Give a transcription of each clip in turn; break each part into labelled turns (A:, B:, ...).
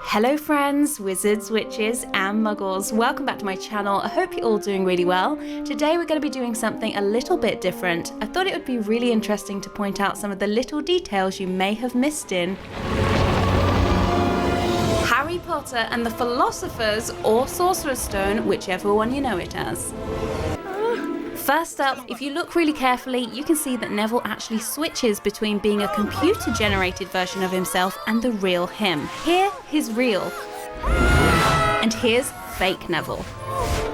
A: Hello friends, wizards, witches and muggles. Welcome back to my channel. I hope you're all doing really well. Today we're going to be doing something a little bit different. I thought it would be really interesting to point out some of the little details you may have missed in Harry Potter and the Philosopher's or Sorcerer's Stone, whichever one you know it as. First up, if you look really carefully, you can see that Neville actually switches between being a computer-generated version of himself and the real him. Here, he's real. And here's fake Neville.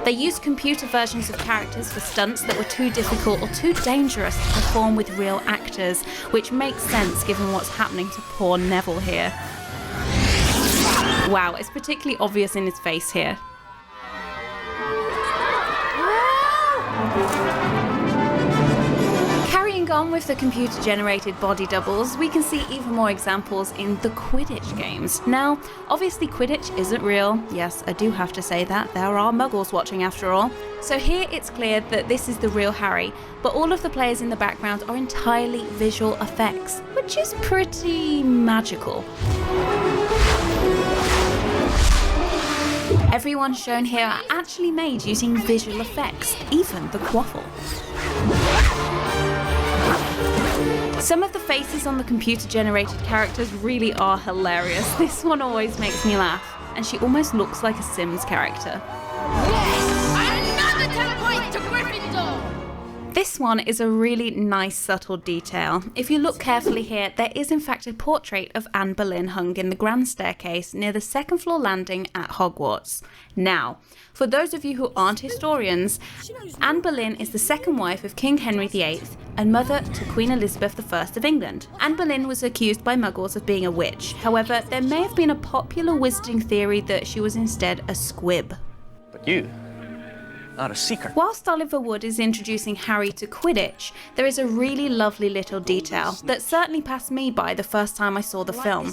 A: They used computer versions of characters for stunts that were too difficult or too dangerous to perform with real actors, which makes sense given what's happening to poor Neville here. Wow, it's particularly obvious in his face here. Carrying on with the computer-generated body doubles, we can see even more examples in the Quidditch games. Now, obviously Quidditch isn't real. Yes, I do have to say that. There are muggles watching after all. So here it's clear that this is the real Harry, but all of the players in the background are entirely visual effects, which is pretty magical. Everyone shown here are actually made using visual effects, even the quaffle. Some of the faces on the computer-generated characters really are hilarious. This one always makes me laugh, and she almost looks like a Sims character.
B: Yes! Another telepoint to Gryffindor!
A: This one is a really nice subtle detail. If you look carefully here, there is in fact a portrait of Anne Boleyn hung in the grand staircase near the second floor landing at Hogwarts. Now, for those of you who aren't historians, Anne Boleyn is the second wife of King Henry VIII and mother to Queen Elizabeth I of England. Anne Boleyn was accused by muggles of being a witch. However, there may have been a popular wizarding theory that she was instead a squib.
C: But you are a seeker.
A: Whilst Oliver Wood is introducing Harry to Quidditch, there is a really lovely little detail that certainly passed me by the first time I saw the film.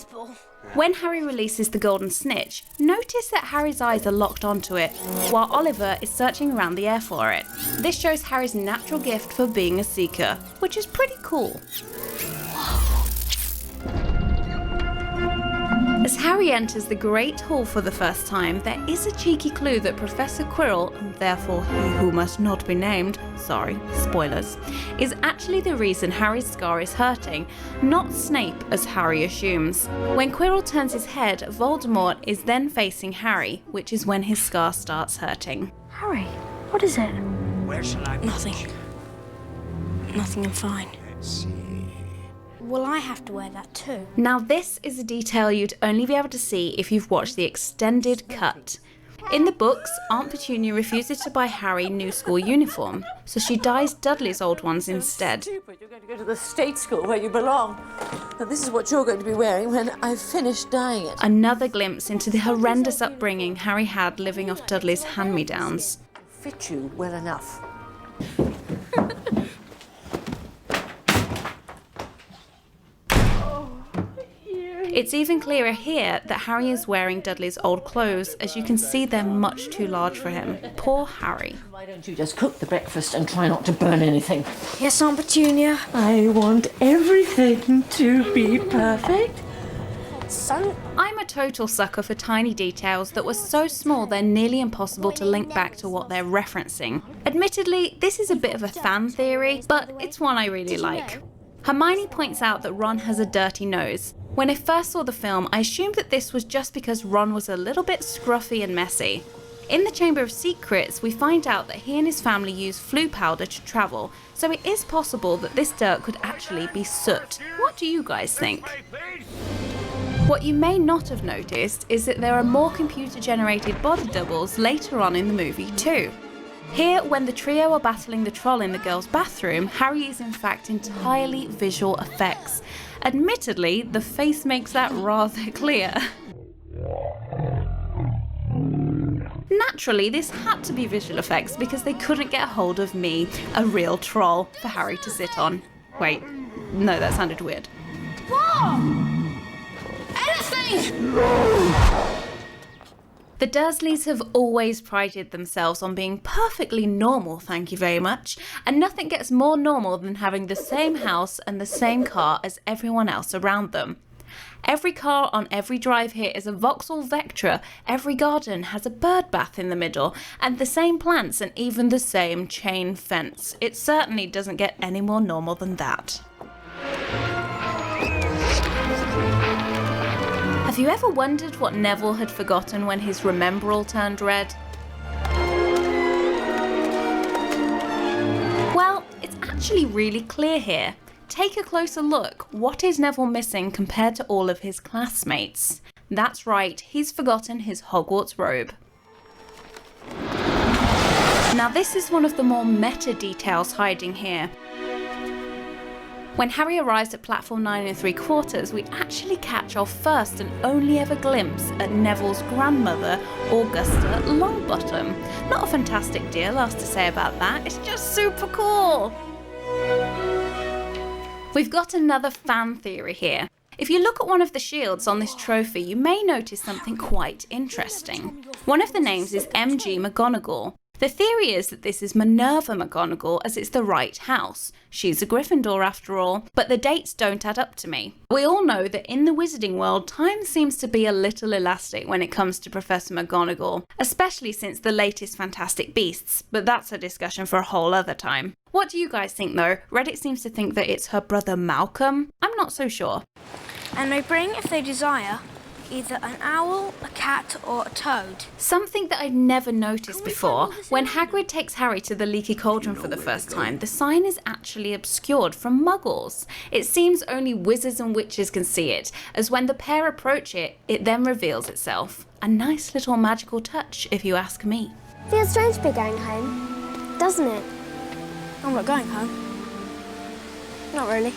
A: When Harry releases the golden snitch, notice that Harry's eyes are locked onto it, while Oliver is searching around the air for it. This shows Harry's natural gift for being a seeker, which is pretty cool. As Harry enters the Great Hall for the first time, there is a cheeky clue that Professor Quirrell, and therefore he who must not be named, sorry, spoilers, is actually the reason Harry's scar is hurting, not Snape as Harry assumes. When Quirrell turns his head, Voldemort is then facing Harry, which is when his scar starts hurting.
D: Harry, what is it?
C: Where shall I
D: Nothing. Nothing, I'm fine. Will I have to wear that too?
A: Now this is a detail you'd only be able to see if you've watched the extended cut. In the books, Aunt Petunia refuses to buy Harry new school uniform, so she dyes Dudley's old ones instead.
E: Stupid. You're going to go to the state school where you belong. And this is what you're going to be wearing when I've finished dyeing it.
A: Another glimpse into the horrendous upbringing Harry had living off Dudley's hand-me-downs.
E: Fit you well enough.
A: It's even clearer here that Harry is wearing Dudley's old clothes, as you can see they're much too large for him. Poor Harry.
E: Why don't you just cook the breakfast and try not to burn anything?
D: Yes, Aunt Petunia.
E: I want everything to be perfect.
D: So,
A: I'm a total sucker for tiny details that were so small they're nearly impossible to link back to what they're referencing. Admittedly, this is a bit of a fan theory, but it's one I really like. Hermione points out that Ron has a dirty nose. When I first saw the film, I assumed that this was just because Ron was a little bit scruffy and messy. In the Chamber of Secrets, we find out that he and his family use flue powder to travel, so it is possible that this dirt could actually be soot. What do you guys think? What you may not have noticed is that there are more computer-generated body doubles later on in the movie too. Here, when the trio are battling the troll in the girls' bathroom, Harry is in fact entirely visual effects. Admittedly, the face makes that rather clear. Naturally, this had to be visual effects because they couldn't get hold of me, a real troll, for Harry to sit on. Wait, no, that sounded weird.
B: Whoa! Anything!
A: The Dursleys have always prided themselves on being perfectly normal, thank you very much, and nothing gets more normal than having the same house and the same car as everyone else around them. Every car on every drive here is a Vauxhall Vectra, every garden has a bird bath in the middle, and the same plants and even the same chain fence. It certainly doesn't get any more normal than that. Have you ever wondered what Neville had forgotten when his Remembrall turned red? Well, it's actually really clear here. Take a closer look. What is Neville missing compared to all of his classmates? That's right, he's forgotten his Hogwarts robe. Now this is one of the more meta details hiding here. When Harry arrives at platform 9 3/4, we actually catch our first and only ever glimpse at Neville's grandmother, Augusta Longbottom. Not a fantastic deal, else to say about that, it's just super cool! We've got another fan theory here. If you look at one of the shields on this trophy, you may notice something quite interesting. One of the names is MG McGonagall. The theory is that this is Minerva McGonagall, as it's the right house. She's a Gryffindor after all, but the dates don't add up to me. We all know that in the wizarding world, time seems to be a little elastic when it comes to Professor McGonagall, especially since the latest Fantastic Beasts, but that's a discussion for a whole other time. What do you guys think though? Reddit seems to think that it's her brother Malcolm. I'm not so sure.
D: And they bring, if they desire, either an owl, a cat, or a toad.
A: Something that I'd never noticed before, when Hagrid takes Harry to the Leaky Cauldron for the first time, the sign is actually obscured from muggles. It seems only wizards and witches can see it, as when the pair approach it, it then reveals itself. A nice little magical touch, if you ask me.
F: Feels strange to be going home, doesn't it?
D: I'm not going home. Not really.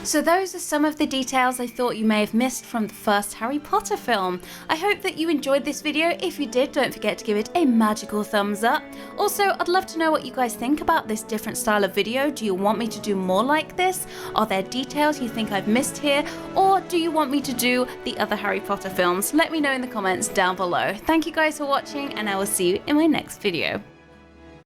A: So those are some of the details I thought you may have missed from the first Harry Potter film. I hope that you enjoyed this video. If you did, don't forget to give it a magical thumbs up. Also, I'd love to know what you guys think about this different style of video. Do you want me to do more like this? Are there details you think I've missed here? Or do you want me to do the other Harry Potter films? Let me know in the comments down below. Thank you guys for watching, and I will see you in my next video.